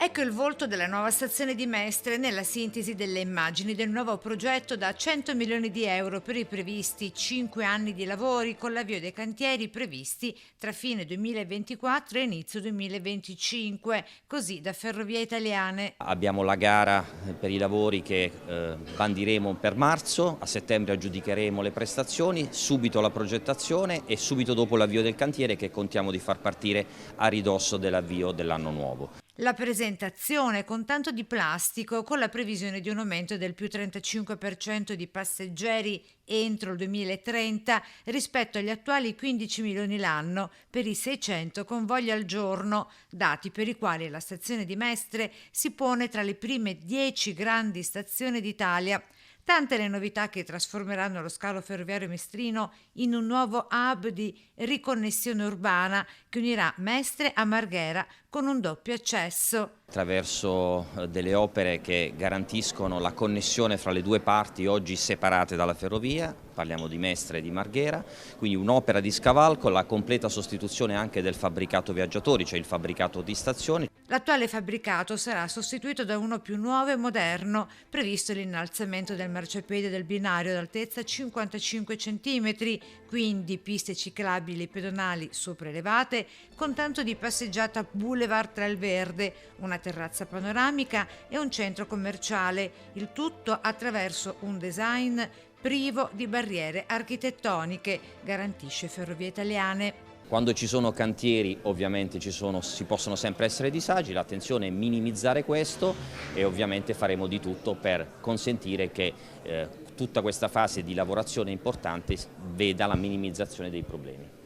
Ecco il volto della nuova stazione di Mestre nella sintesi delle immagini del nuovo progetto da 100 milioni di euro per i previsti 5 anni di lavori con l'avvio dei cantieri previsti tra fine 2024 e inizio 2025, così da Ferrovie Italiane. Abbiamo la gara per i lavori che bandiremo per marzo, a settembre aggiudicheremo le prestazioni, subito la progettazione e subito dopo l'avvio del cantiere che contiamo di far partire a ridosso dell'avvio dell'anno nuovo. La presentazione con tanto di plastico, con la previsione di un aumento del più 35% di passeggeri entro il 2030 rispetto agli attuali 15 milioni l'anno per i 600 convogli al giorno, dati per i quali la stazione di Mestre si pone tra le prime 10 grandi stazioni d'Italia. Tante le novità che trasformeranno lo scalo ferroviario mestrino in un nuovo hub di riconnessione urbana che unirà Mestre a Marghera con un doppio accesso. Attraverso delle opere che garantiscono la connessione fra le due parti oggi separate dalla ferrovia, parliamo di Mestre e di Marghera, quindi un'opera di scavalco, la completa sostituzione anche del fabbricato viaggiatori, cioè il fabbricato di stazione. L'attuale fabbricato sarà sostituito da uno più nuovo e moderno, previsto l'innalzamento del marciapiede del binario d'altezza 55 cm, quindi piste ciclabili e pedonali sopraelevate, con tanto di passeggiata Boulevard tra il Verde, una terrazza panoramica e un centro commerciale, il tutto attraverso un design privo di barriere architettoniche, garantisce Ferrovie Italiane. Quando ci sono cantieri ovviamente si possono sempre essere disagi, l'attenzione è minimizzare questo e ovviamente faremo di tutto per consentire che tutta questa fase di lavorazione importante veda la minimizzazione dei problemi.